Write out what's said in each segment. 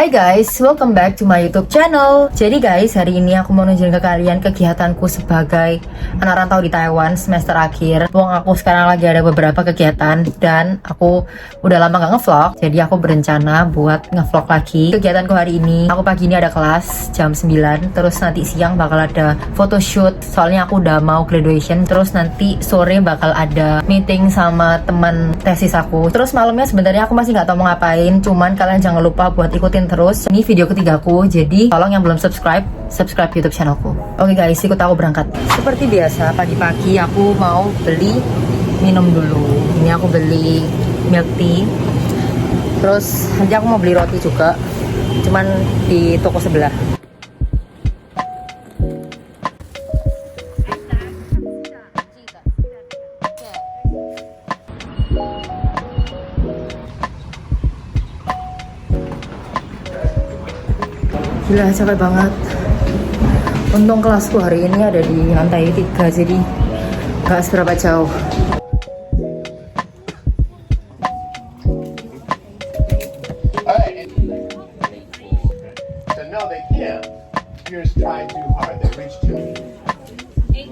Hai guys, welcome back to my YouTube channel. Jadi guys, hari ini aku mau nunjukin ke kalian kegiatanku sebagai anak rantau di Taiwan semester akhir. Aku sekarang lagi ada beberapa kegiatan dan aku udah lama gak ngevlog. Jadi aku berencana buat ngevlog lagi. Kegiatanku hari ini, aku pagi ini ada kelas jam 9. Terus nanti siang bakal ada photoshoot. Soalnya aku udah mau graduation. Terus nanti sore bakal ada meeting sama teman tesis aku. Terus malamnya sebenarnya aku masih gak tahu mau ngapain. Cuman kalian jangan lupa buat ikutin terus. Ini video ketigaku, jadi tolong yang belum subscribe YouTube channelku. Oke guys, ikut aku berangkat. Seperti biasa, pagi-pagi aku mau beli minum dulu. Ini aku beli milk tea. Terus nanti aku mau beli roti juga, cuman di toko sebelah. Gila, capek banget. Untung kelasku hari ini ada di lantai 3, jadi gak seberapa jauh. So no, they can't. You're just trying too hard. They reach too me.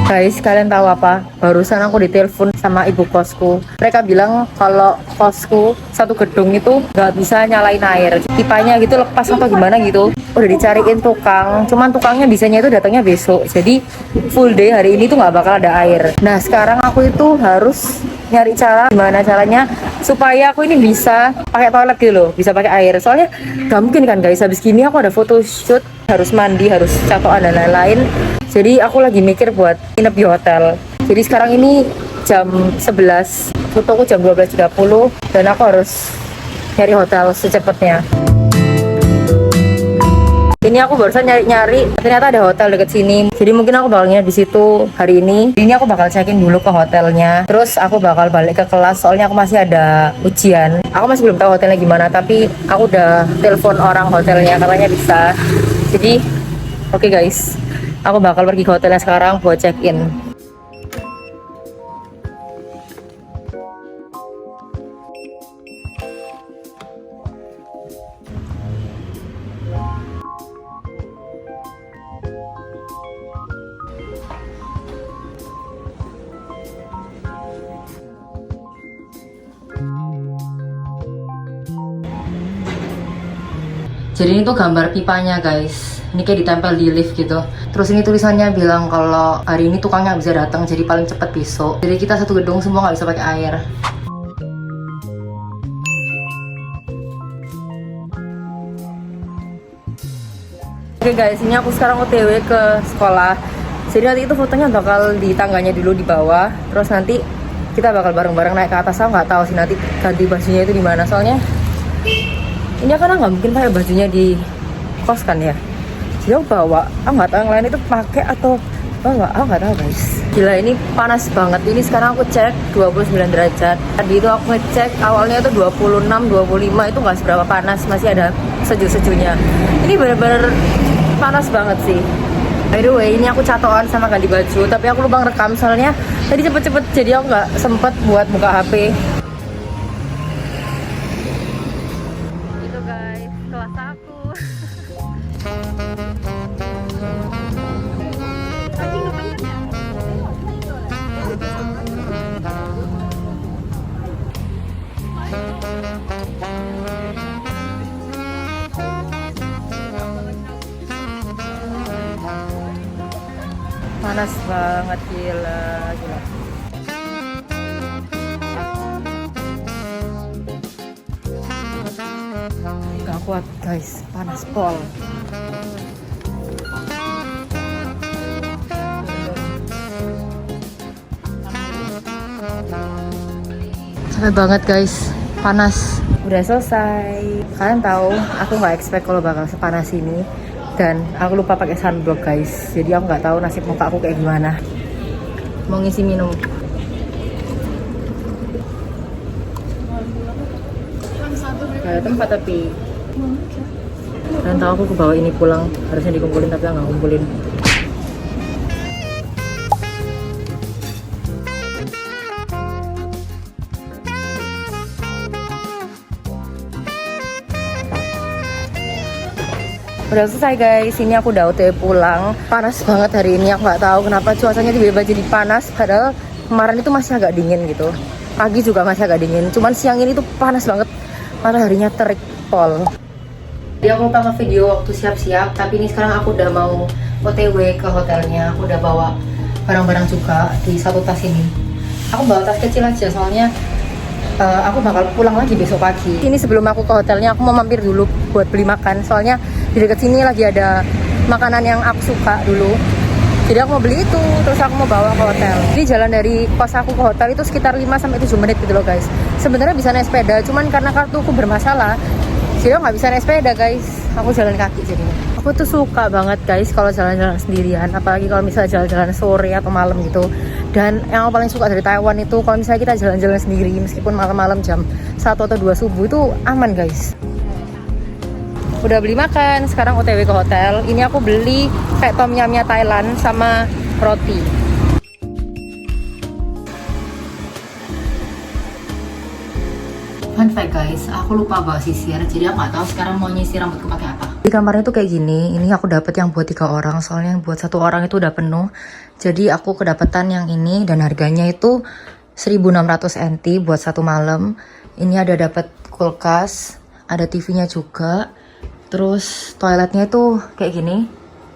Guys, kalian tahu apa? Barusan aku ditelepon sama ibu kosku. Mereka bilang kalau kosku satu gedung itu nggak bisa nyalain air. Pipanya gitu lepas atau gimana gitu. Udah dicariin tukang, cuman tukangnya bisanya itu datangnya besok. Jadi full day hari ini tuh nggak bakal ada air. Nah sekarang aku itu harus nyari cara gimana caranya supaya aku ini bisa pakai toilet gitu loh, bisa pakai air. Soalnya nggak mungkin kan guys, habis gini aku ada photoshoot, harus mandi, harus catokan dan lain-lain. Jadi aku lagi mikir buat nginep di hotel. Jadi sekarang ini jam 11, fotoku jam 12.30 dan aku harus nyari hotel secepatnya. Ini aku barusan nyari-nyari, ternyata ada hotel deket sini. Jadi mungkin aku bakal nginep di situ hari ini. Ini aku bakal check-in dulu ke hotelnya. Terus aku bakal balik ke kelas, soalnya aku masih ada ujian. Aku masih belum tahu hotelnya gimana, tapi aku udah telepon orang hotelnya, katanya bisa. Jadi oke guys, aku bakal pergi ke hotelnya sekarang buat check-in. Jadi ini tuh gambar pipanya guys. Ini kayak ditempel di lift gitu. Terus ini tulisannya bilang kalau hari ini tukangnya bisa datang, jadi paling cepet besok. Jadi kita satu gedung semua nggak bisa pakai air. Oke guys, ini aku sekarang OTW ke sekolah. Jadi nanti itu fotonya bakal di tangganya dulu di bawah. Terus nanti kita bakal bareng-bareng naik ke atas. Aku nggak tahu sih nanti ganti bajunya itu di mana. Soalnya ini karena nggak mungkin pakai bajunya di kos kan ya. Jadi aku bawa, aku nggak tahu yang lain itu pakai atau bawa, aku nggak tahu guys. Gila, ini panas banget. Ini sekarang aku cek 29 derajat. Tadi itu aku ngecek awalnya itu 26, 25, itu nggak seberapa panas, masih ada sejuk-sejuknya. Ini bener-bener panas banget sih. By the way, ini aku catokan sama ganti baju, tapi aku lupa ngerekam soalnya tadi cepet-cepet, jadi aku nggak sempet buat buka HP. Itu guys, kelas aku. Panas banget, gila. Gak kuat guys, panas pol. Capek banget guys, panas. Udah selesai. Kalian tahu, aku nggak expect kalau bakal sepanas ini. Dan aku lupa pakai sunblock guys. Jadi aku nggak tahu nasib muka aku kayak gimana. Mau ngisi minum. Gak ada tempat tapi. Dan tahu aku kebawa ini pulang. Harusnya dikumpulin tapi aku nggak kumpulin. Udah selesai guys, ini aku udah OTW pulang. Panas banget hari ini, aku nggak tahu kenapa cuacanya tiba-tiba jadi panas. Padahal kemarin itu masih agak dingin gitu. Pagi juga masih agak dingin, cuman siang ini tuh panas banget. Mataharinya terik pol. Jadi aku lupa video waktu siap-siap, tapi ini sekarang aku udah mau OTW ke hotelnya. Aku udah bawa barang-barang juga di satu tas ini. Aku bawa tas kecil aja soalnya aku bakal pulang lagi besok pagi. Ini sebelum aku ke hotelnya, aku mau mampir dulu buat beli makan. Soalnya di dekat sini lagi ada makanan yang aku suka dulu. Jadi aku mau beli itu, terus aku mau bawa ke hotel. Ini jalan dari kos aku ke hotel itu sekitar 5-7 menit gitu loh guys. Sebenarnya bisa naik sepeda, cuman karena kartuku bermasalah, jadi aku nggak bisa naik sepeda guys. Aku jalan kaki jadinya. Aku tuh suka banget guys kalau jalan-jalan sendirian, apalagi kalau misalnya jalan-jalan sore atau malam gitu. Dan yang aku paling suka dari Taiwan itu kalau misalnya kita jalan-jalan sendiri meskipun malam-malam jam 1 atau 2 subuh itu aman guys. Udah beli makan, sekarang OTW ke hotel. Ini aku beli kayak tom yumnya Thailand sama roti. Fun fact guys, aku lupa bawa sisir, jadi aku nggak tahu sekarang mau nyisir rambutku pakai apa. Di kamarnya tuh kayak gini, ini aku dapet yang buat 3 orang, soalnya yang buat 1 orang itu udah penuh. Jadi aku kedapetan yang ini dan harganya itu 1.600 NT buat 1 malam. Ini ada dapat kulkas, ada TV-nya juga. Terus toiletnya itu kayak gini.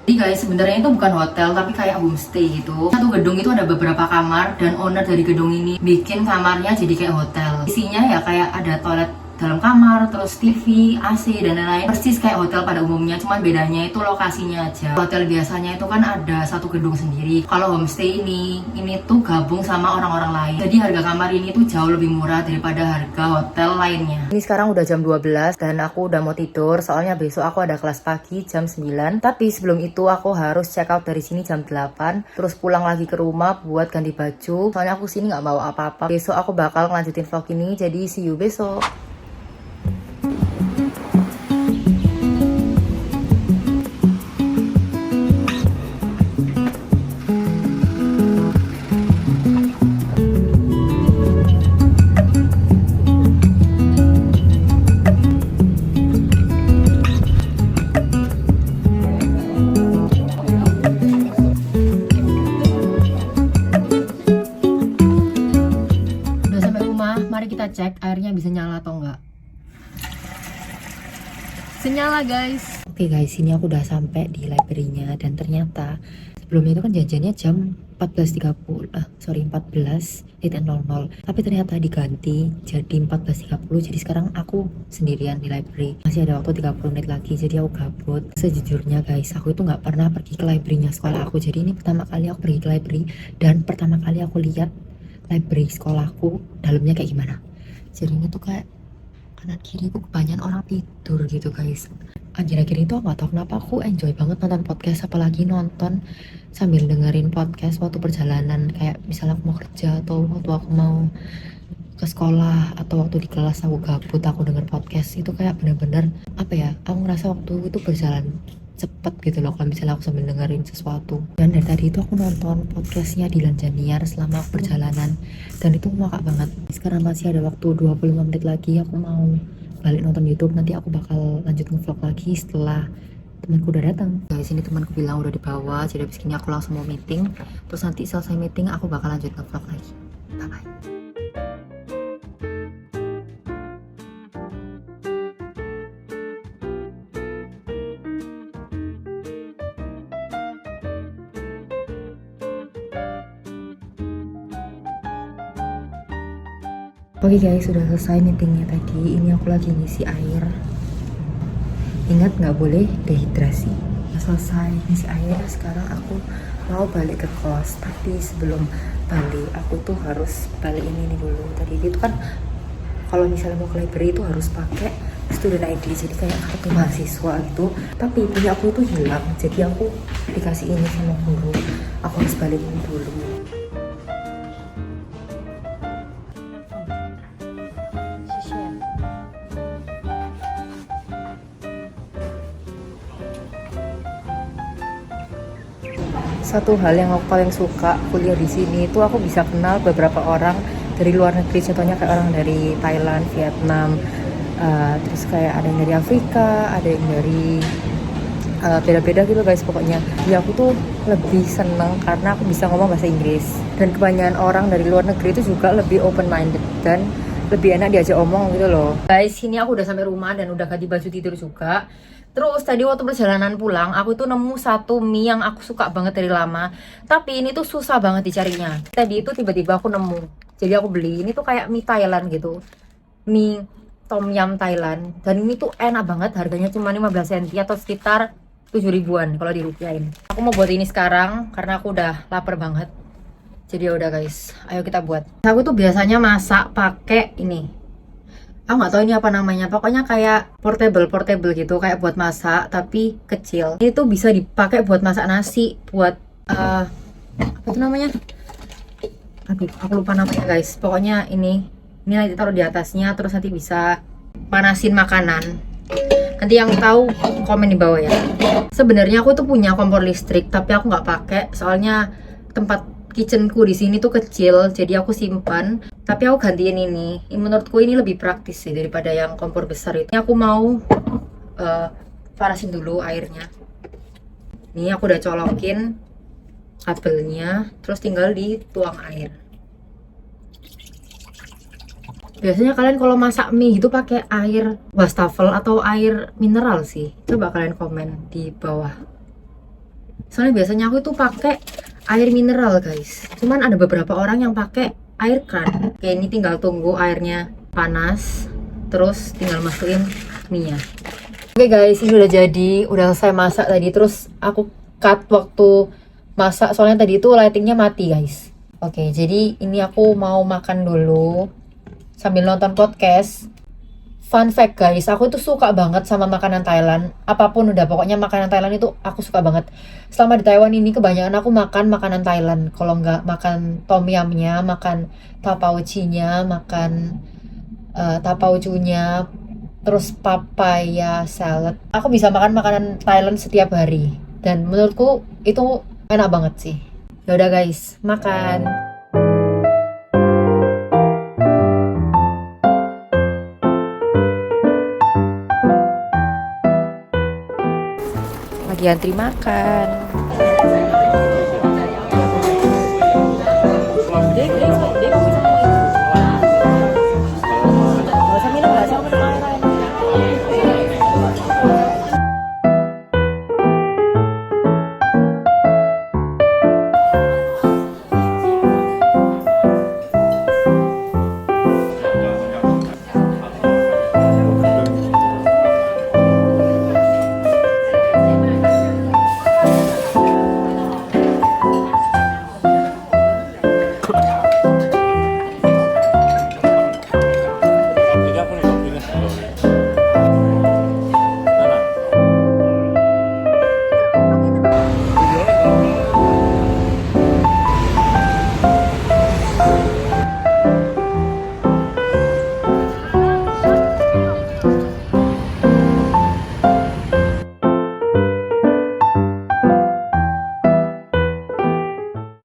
Jadi guys, sebenarnya itu bukan hotel tapi kayak homestay gitu. Satu gedung itu ada beberapa kamar dan owner dari gedung ini bikin kamarnya jadi kayak hotel. Isinya ya kayak ada toilet dalam kamar, terus TV, AC dan lain-lain. Persis kayak hotel pada umumnya, cuman bedanya itu lokasinya aja. Hotel biasanya itu kan ada satu gedung sendiri. Kalau homestay ini tuh gabung sama orang-orang lain. Jadi harga kamar ini tuh jauh lebih murah daripada harga hotel lainnya. Ini sekarang udah jam 12 dan aku udah mau tidur soalnya besok aku ada kelas pagi jam 9. Tapi sebelum itu aku harus check out dari sini jam 8, terus pulang lagi ke rumah buat ganti baju. Soalnya aku sini nggak bawa apa-apa. Besok aku bakal ngelanjutin vlog ini, jadi see you besok. Mari kita cek airnya bisa nyala atau enggak. Senyala guys. Oke guys, ini aku udah sampai di library-nya dan ternyata sebelumnya itu kan janjiannya jam 14.00. Tapi ternyata diganti jadi 14.30. Jadi sekarang aku sendirian di library. Masih ada waktu 30 menit lagi, jadi aku gabut. Sejujurnya guys, aku itu nggak pernah pergi ke library-nya sekolah aku. Jadi ini pertama kali aku pergi ke library dan pertama kali aku lihat library sekolahku dalamnya kayak gimana. Jadi ini tuh kayak kanan kiri tuh kebanyakan orang tidur gitu guys. Akhir-akhir itu aku gak tau kenapa aku enjoy banget nonton podcast, apalagi nonton sambil dengerin podcast waktu perjalanan, kayak misalnya aku mau kerja atau waktu aku mau ke sekolah atau waktu di kelas aku gabut aku denger podcast. Itu kayak bener-bener apa ya, aku ngerasa waktu itu berjalan cepet gitu loh kalau misalnya aku sambil dengerin sesuatu. Dan dari tadi itu aku nonton podcastnya Dilan Janiar selama aku perjalanan dan itu ngakak banget. Sekarang masih ada waktu 25 menit lagi aku mau balik nonton YouTube. Nanti aku bakal lanjut nge-vlog lagi setelah temanku udah datang. Guys, ini temanku bilang udah dibawa, jadi abis ini aku langsung mau meeting. Terus nanti selesai meeting aku bakal lanjut nge-vlog lagi. Bye bye. Oke guys, sudah selesai meetingnya tadi. Ini aku lagi ngisi air. Ingat nggak boleh dehidrasi. Selesai ngisi air, sekarang aku mau balik ke kos. Tapi sebelum balik, aku tuh harus balik ini dulu. Tadi itu kan kalau misalnya mau ke library itu harus pakai student ID, jadi kayak kartu mahasiswa gitu. Tapi punya aku itu hilang, jadi aku dikasih ini sama guru. Aku harus balik ini dulu. Satu hal yang aku paling suka kuliah di sini itu aku bisa kenal beberapa orang dari luar negeri, contohnya kayak orang dari Thailand, Vietnam, terus kayak ada yang dari Afrika, ada yang dari beda-beda gitu guys pokoknya. Ya aku tuh lebih seneng karena aku bisa ngomong bahasa Inggris, dan kebanyakan orang dari luar negeri itu juga lebih open minded dan lebih enak diajak omong gitu loh guys. Ini aku udah sampai rumah dan udah ganti baju tidur juga. Terus tadi waktu perjalanan pulang aku tuh nemu satu mie yang aku suka banget dari lama, tapi ini tuh susah banget dicarinya. Tadi itu tiba-tiba aku nemu, jadi aku beli. Ini tuh kayak mie Thailand gitu, mie tom yum Thailand, dan ini tuh enak banget. Harganya cuma 15 cm atau sekitar 7 ribuan kalau dirupiahin. Aku mau buat ini sekarang karena aku udah lapar banget. Jadi ya udah guys, ayo kita buat. Aku tuh biasanya masak pakai ini. Aku nggak tahu ini apa namanya. Pokoknya kayak portable gitu, kayak buat masak tapi kecil. Ini tuh bisa dipakai buat masak nasi, buat apa tuh namanya? Aduh, aku lupa namanya guys. Pokoknya ini nanti taruh di atasnya, terus nanti bisa panasin makanan. Nanti yang tahu komen di bawah ya. Sebenarnya aku tuh punya kompor listrik, tapi aku nggak pakai soalnya tempat kitchenku di sini tuh kecil, jadi aku simpan. Tapi aku gantiin ini. Menurutku ini lebih praktis sih daripada yang kompor besar itu. Ini aku mau panasin dulu airnya. Ini aku udah colokin kabelnya, terus tinggal dituang air. Biasanya kalian kalau masak mie gitu pakai air wastafel atau air mineral sih? Coba kalian komen di bawah. Soalnya biasanya aku itu pakai air mineral guys. Cuman ada beberapa orang yang pakai air kran. Kayak ini tinggal tunggu airnya panas, terus tinggal masukin mie-nya. Oke guys, ini udah jadi, udah selesai masak tadi. Terus aku cut waktu masak soalnya tadi itu lightingnya mati guys. Oke, jadi ini aku mau makan dulu sambil nonton podcast. Fun fact guys, aku tuh suka banget sama makanan Thailand. Apapun udah, pokoknya makanan Thailand itu aku suka banget. Selama di Taiwan ini kebanyakan aku makan makanan Thailand. Kalau nggak makan tom yumnya, makan tapauchinya, makan tapauchunya, terus papaya salad. Aku bisa makan makanan Thailand setiap hari. Dan menurutku itu enak banget sih. Yaudah guys, makan. Lagi antri makan.